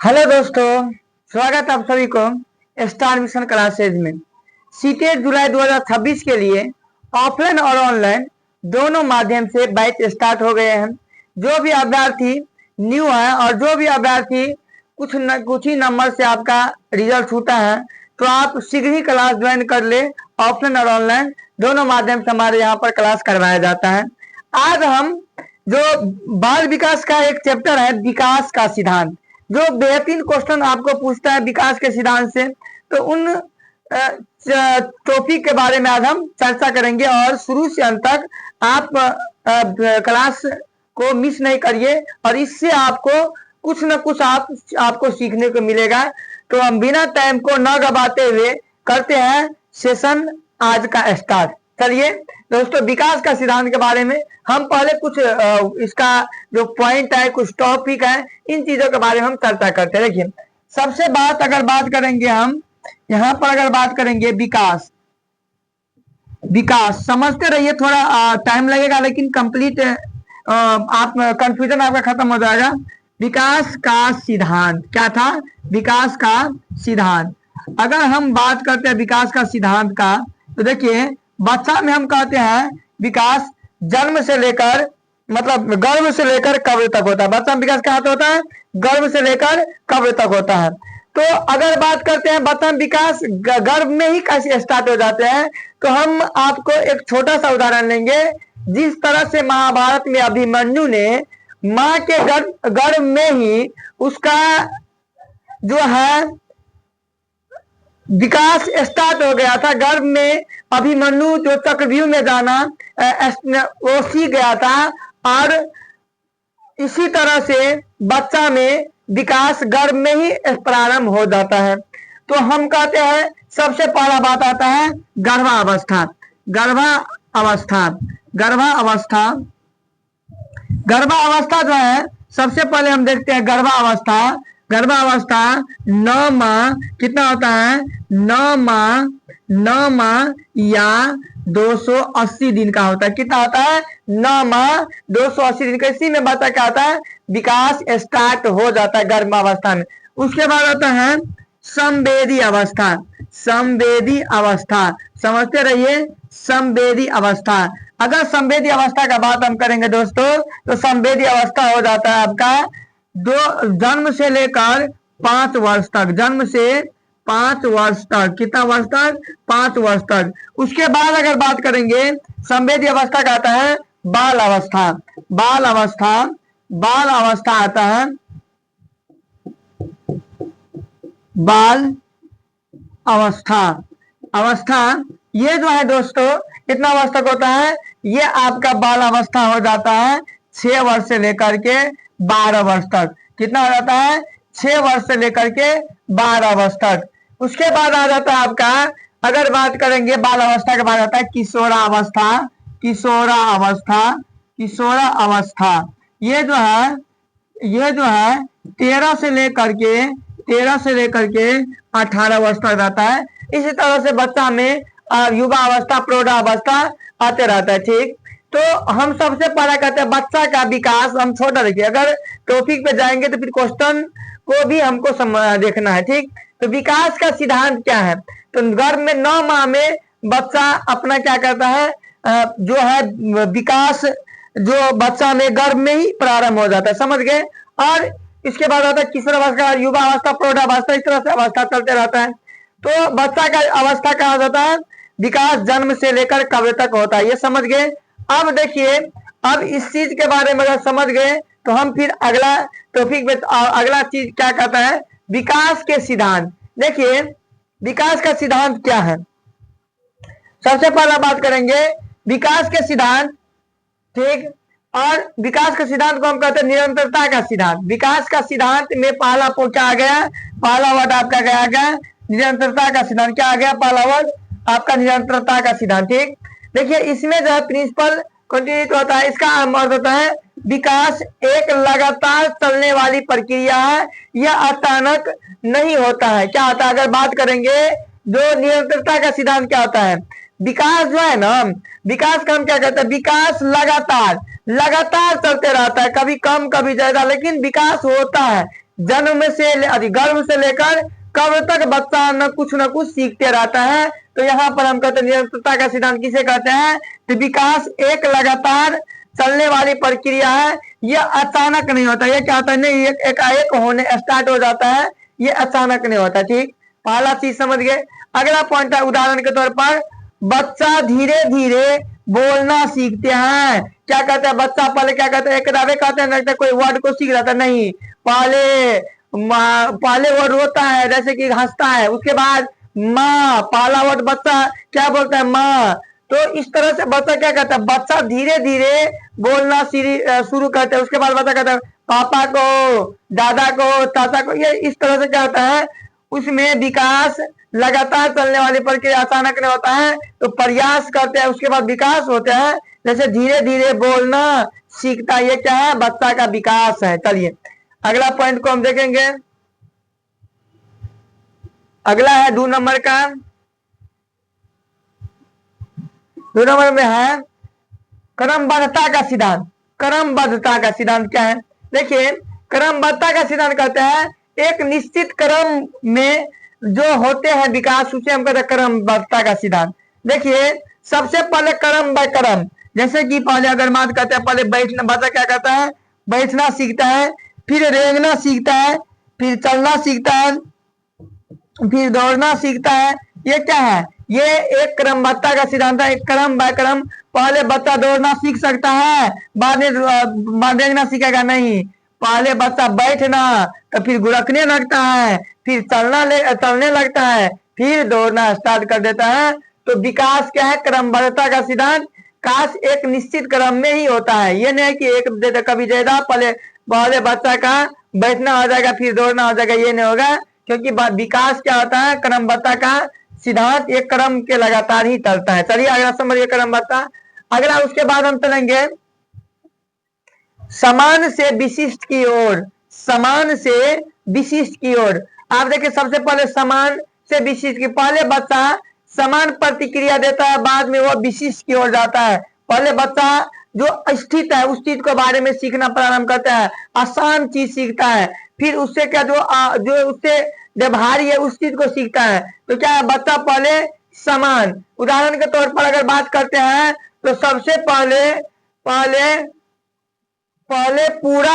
Hello दोस्तों, स्वागत है आप सभी को स्टार मिशन क्लासेज में। सीटेट जुलाई 2026 के लिए ऑफलाइन और ऑनलाइन दोनों माध्यम से बैच स्टार्ट हो गए हैं। जो भी अभ्यर्थी न्यू है और जो भी अभ्यर्थी कुछ ही नंबर से आपका रिजल्ट छूटा है, तो आप शीघ्र ही क्लास ज्वाइन कर ले। ऑफलाइन और ऑनलाइन दोनों माध्यम से हमारे यहाँ पर क्लास करवाया जाता है। आज हम जो बाल विकास का एक चैप्टर है, विकास का सिद्धांत, जो बेहतरीन क्वेश्चन आपको पूछता है विकास के सिद्धांत से, तो उन टॉपिक के बारे में आज हम चर्चा करेंगे। और शुरू से अंत तक आप क्लास को मिस नहीं करिए, और इससे आपको कुछ न कुछ आपको सीखने को मिलेगा। तो हम बिना टाइम को न गवाते हुए करते हैं सेशन आज का स्टार्ट। चलिए दोस्तों, विकास का सिद्धांत के बारे में हम पहले कुछ इसका जो पॉइंट है, कुछ टॉपिक है, इन चीजों के बारे में हम चर्चा करते हैं। देखिए, सबसे अगर बात करेंगे हम यहाँ पर, अगर बात करेंगे विकास समझते रहिए, थोड़ा टाइम लगेगा लेकिन कंप्लीट आप कंफ्यूजन आपका खत्म हो जाएगा। विकास का सिद्धांत क्या था? विकास का सिद्धांत, अगर हम बात करते हैं विकास का सिद्धांत का, तो देखिए बच्चा में हम कहते हैं विकास जन्म से लेकर, मतलब गर्भ से लेकर कब्र तक होता है। बच्चा में विकास कहाँ तक होता है? गर्भ से लेकर कब्र तक होता है। तो अगर बात करते हैं बच्चा में विकास गर्भ में ही कैसे स्टार्ट हो जाते हैं, तो हम आपको एक छोटा सा उदाहरण लेंगे। जिस तरह से महाभारत में अभिमन्यु ने माँ के गर्भ में ही उसका जो है विकास स्टार्ट हो गया था। गर्भ में अभिमन्यु जो चक्रव्यूह में जाना वो सीख गया था, और इसी तरह से बच्चा में विकास गर्भ में ही प्रारंभ हो जाता है। तो हम कहते हैं सबसे पहला बात आता है गर्भावस्था। गर्भावस्था जो है, सबसे पहले हम देखते हैं गर्भावस्था 9 माह कितना होता है? 9 माह या 280 दिन का होता है। कितना होता है? 9 माह 280 दिन का। इसी में बच्चा क्या होता है? विकास स्टार्ट हो जाता है गर्भावस्था में। उसके बाद आता है संवेदी अवस्था। समझते रहिए, संवेदी अवस्था। अगर संवेदी अवस्था का बात हम करेंगे दोस्तों, तो संवेदी अवस्था हो जाता है आपका जन्म से लेकर 5 वर्ष तक। जन्म से 5 वर्ष तक। कितना वर्ष तक? 5 वर्ष तक। उसके बाद अगर बात करेंगे संवेदी अवस्था का आता है बाल अवस्था आता है बाल अवस्था। ये जो है दोस्तों, कितना वर्ष तक होता है? ये आपका बाल अवस्था हो जाता है 6 वर्ष से लेकर के 12 वर्ष तक। कितना हो जाता है? 6 वर्ष से लेकर के 12 वर्ष तक। उसके बाद आ जाता है आपका, अगर बात करेंगे बाल अवस्था के बाद आता है किशोरावस्था। ये जो है 13 से लेकर के 18 वर्ष तक रहता है। इसी तरह से बच्चा में युवा अवस्था, प्रौढ़ावस्था आते रहता है। ठीक, तो हम सबसे पहला कहते हैं बच्चा का विकास हम छोटा देखिए। अगर टॉपिक पे जाएंगे तो फिर क्वेश्चन को भी हमको देखना है। ठीक, तो विकास का सिद्धांत क्या है? तो गर्भ में 9 माह में बच्चा अपना क्या करता है, जो है विकास जो बच्चा में गर्भ में ही प्रारंभ हो जाता है। समझ गए? और इसके बाद आता है किशोरावस्था, युवा अवस्था, प्रौढ़ावस्था, इस तरह से अवस्था चलते रहता है। तो बच्चा का अवस्था कहा जाता है विकास जन्म से लेकर कब्र तक होता है। ये समझ गए? अब देखिए, अब इस चीज के बारे में अगर समझ गए तो हम फिर अगला टॉपिक में अगला चीज क्या कहता है, विकास के सिद्धांत। देखिए विकास का सिद्धांत क्या है। सबसे पहला बात करेंगे विकास के सिद्धांत। ठीक, और विकास के सिद्धांत को हम कहते हैं निरंतरता का सिद्धांत। विकास का सिद्धांत में पहला क्या आ गया? पहला वर्ड आपका गया निरंतरता का सिद्धांत। क्या आ गया? पहला वर्ड आपका निरंतरता का सिद्धांत। ठीक, देखिए इसमें जो है प्रिंसिपल कंटिन्यूटी होता है। इसका अर्थ होता है विकास एक लगातार चलने वाली प्रक्रिया है, यह अचानक नहीं होता है। क्या होता है? अगर बात करेंगे जो निरंतरता का सिद्धांत क्या होता है, विकास जो है ना, विकास का हम क्या कहते हैं, विकास लगातार चलते रहता है, कभी कम कभी ज्यादा, लेकिन विकास होता है। जन्म से गर्भ से लेकर कब तक बच्चा न कुछ सीखते रहता है। तो यहाँ पर हम कहते हैं निरंतरता का सिद्धांत किसे कहते हैं? तो विकास एक लगातार चलने वाली प्रक्रिया है, ये अचानक नहीं होता। ये क्या होता है? नहीं, एकाएक होने स्टार्ट हो जाता है, ये अचानक नहीं होता। ठीक, पहला चीज समझ गए। अगला पॉइंट है, उदाहरण के तौर पर बच्चा धीरे धीरे बोलना सीखते हैं। क्या कहते हैं? बच्चा पहले क्या कहते हैं? किताबें कहते हैं कोई वर्ड को सीख रहा था, नहीं, पहले वो रोता है, जैसे कि हंसता है, उसके बाद माँ, पहला वर्ड बच्चा क्या बोलता है? माँ। तो इस तरह से बच्चा क्या कहता है? बच्चा धीरे धीरे बोलना शुरू करता है। उसके बाद बच्चा कहता है पापा को, दादा को, चाचा को। ये इस तरह से क्या होता है? उसमें विकास लगातार चलने वाली प्रक्रिया, अचानक नहीं होता है। तो प्रयास करते हैं, उसके बाद विकास होता है। जैसे धीरे धीरे बोलना सीखता है, ये क्या है? बच्चा का विकास है। चलिए अगला पॉइंट को हम देखेंगे। अगला है 2 नंबर का। 2 नंबर में है क्रमबद्धता का सिद्धांत। क्रमबद्धता का सिद्धांत क्या है? देखिए, क्रमबद्धता का सिद्धांत कहते हैं एक निश्चित क्रम में जो होते हैं विकास, उसे हम कहते हैं क्रमबद्धता का सिद्धांत। देखिए, सबसे पहले क्रम बाय क्रम, जैसे कि पहले अगर बात करते हैं, पहले बैठना, बच्चा क्या करता है? बैठना सीखता है, फिर रेंगना सीखता है, फिर चलना सीखता है, फिर दौड़ना सीखता है। ये क्या है? ये एक क्रमबद्धता का सिद्धांत है, एक क्रम बाय क्रम। पहले बच्चा दौड़ना सीख सकता है, बाद में रेंगना सीखेगा नहीं। पहले बच्चा बैठना, तो फिर गुरकने लगता है, फिर चलने लगता है, फिर दौड़ना स्टार्ट कर देता है। तो विकास क्या है? क्रमबद्धता का सिद्धांत। काश एक निश्चित क्रम में ही होता है, ये नहीं कि एक कभी ज्यादा पहले बच्चा का बैठना हो जाएगा, फिर दौड़ना हो जाएगा, ये नहीं होगा। क्योंकि विकास क्या होता है? क्रमबद्धता का सिद्धांत एक क्रम के लगातार ही चलता है। चलिए अगला समझिए क्रमबद्धता। अगला उसके बाद हम चलेंगे समान से विशिष्ट की ओर। समान से विशिष्ट की ओर। आप देखिए, सबसे पहले समान से विशिष्ट की, पहले बच्चा समान प्रतिक्रिया देता है, बाद में वो विशिष्ट की ओर जाता है। पहले बच्चा जो स्थित है उस चीज के बारे में सीखना प्रारंभ करता है, आसान चीज सीखता है, फिर उससे क्या जो उससे व्यवहार्य है उस चीज को सीखता है। तो क्या है? बच्चा पहले समान। उदाहरण के तौर पर अगर बात करते हैं तो सबसे पहले पहले पहले पूरा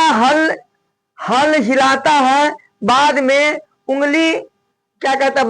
हल हिलाता है, बाद में उंगली क्या कहता है?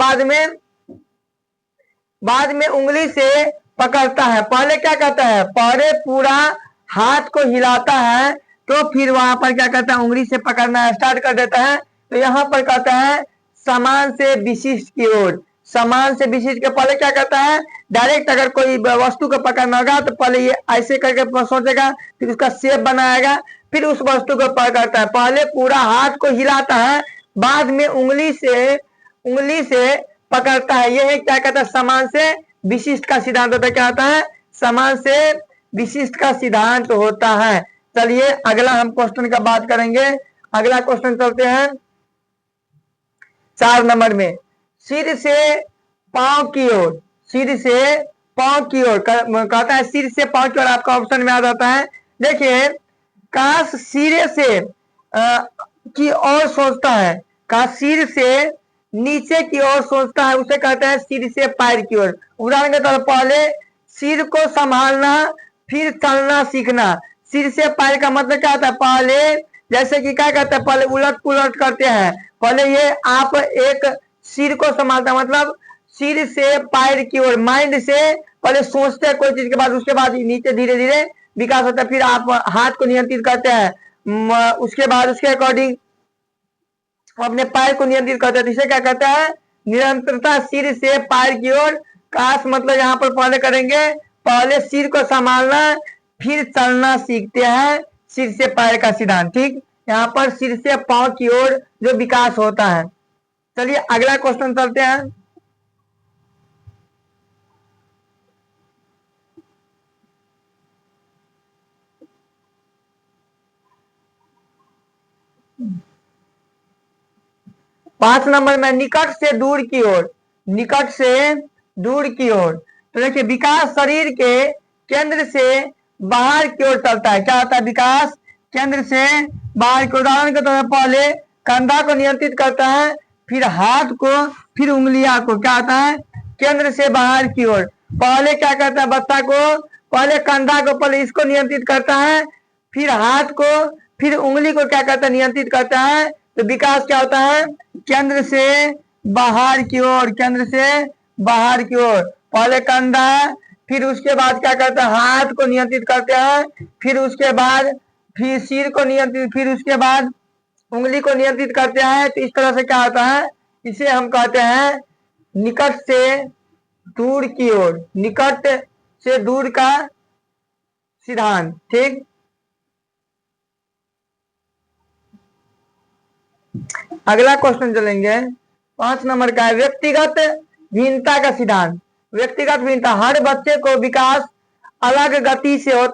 बाद में उंगली से पकड़ता है। पहले क्या कहता है? पहले पूरा हाथ को हिलाता है, तो फिर वहां पर क्या कहता है? उंगली से पकड़ना स्टार्ट कर देता है। तो यहाँ पर कहता है समान से विशिष्ट की ओर। समान से विशिष्ट के पहले क्या कहता है? डायरेक्ट अगर कोई वस्तु को पकड़ना होगा तो पहले ये ऐसे करके सोचेगा, फिर उसका शेप बनाएगा, फिर उस वस्तु को पकड़ता है। पहले पूरा हाथ को हिलाता है, बाद में उंगली से पकड़ता है। यह क्या कहता है? समान से विशिष्ट का सिद्धांत होता है। क्या होता है? समान से विशिष्ट का सिद्धांत होता है। चलिए अगला हम क्वेश्चन का बात करेंगे। अगला क्वेश्चन चलते हैं 4 नंबर में। सिर से पांव की ओर। सिर से पांव की ओर कहता है, सिर से पांव की ओर आपका ऑप्शन में आ जाता है। देखिए, काश सिरे से की ओर सोचता है, काश सिर से नीचे की ओर सोचता है, उसे कहते हैं सिर से पैर की ओर। उदाहरण के तौर पर पहले सिर को संभालना, फिर चलना सीखना। सिर से पैर का मतलब क्या होता है? पहले जैसे कि क्या कहते हैं? पहले उलट पुलट करते हैं। पहले ये आप एक सिर को संभालता, मतलब सिर से पैर की ओर, माइंड से पहले सोचते हैं कोई चीज के बाद, उसके बाद नीचे धीरे धीरे विकास होता है। फिर आप हाथ को नियंत्रित करते हैं, उसके बाद उसके अकॉर्डिंग अपने पैर को नियंत्रित करते हैं। इसे क्या कहते हैं? निरंतरता। सिर से पैर की ओर। काश मतलब यहाँ पर पहले करेंगे, पहले सिर को संभालना, फिर चलना सीखते हैं, सिर से पैर का सिद्धांत। ठीक, यहाँ पर सिर से पांव की ओर जो विकास होता है। चलिए अगला क्वेश्चन चलते हैं। पांच नंबर में निकट से दूर की ओर। निकट से दूर की ओर। तो देखिए, विकास शरीर के केंद्र से बाहर की ओर चलता है। क्या होता है? विकास केंद्र से बाहर के। उदाहरण के तौर पर पहले कंधा को नियंत्रित करता है, फिर हाथ को, फिर उंगलियां को। क्या होता है? केंद्र से बाहर की ओर। पहले क्या करता है बच्चा को? पहले कंधा को, पहले इसको नियंत्रित करता है, फिर हाथ को, फिर उंगली को क्या करता है? नियंत्रित करता है। तो विकास क्या होता है? केंद्र से बाहर की ओर, केंद्र से बाहर की ओर। पहले कंधा, फिर उसके बाद क्या करता है? हाथ को नियंत्रित करते हैं, फिर उसके बाद फिर सिर को नियंत्रित, फिर उसके बाद उंगली को नियंत्रित करते हैं। तो इस तरह से क्या होता है? इसे हम कहते हैं निकट से दूर की ओर, निकट से दूर का सिद्धांत। ठीक, अगला क्वेश्चन चलेंगे। 5 नंबर का है व्यक्तिगत भिन्नता का सिद्धांत। व्यक्तिगत भिन्नता, हर बच्चे को विकास अलग गति से होता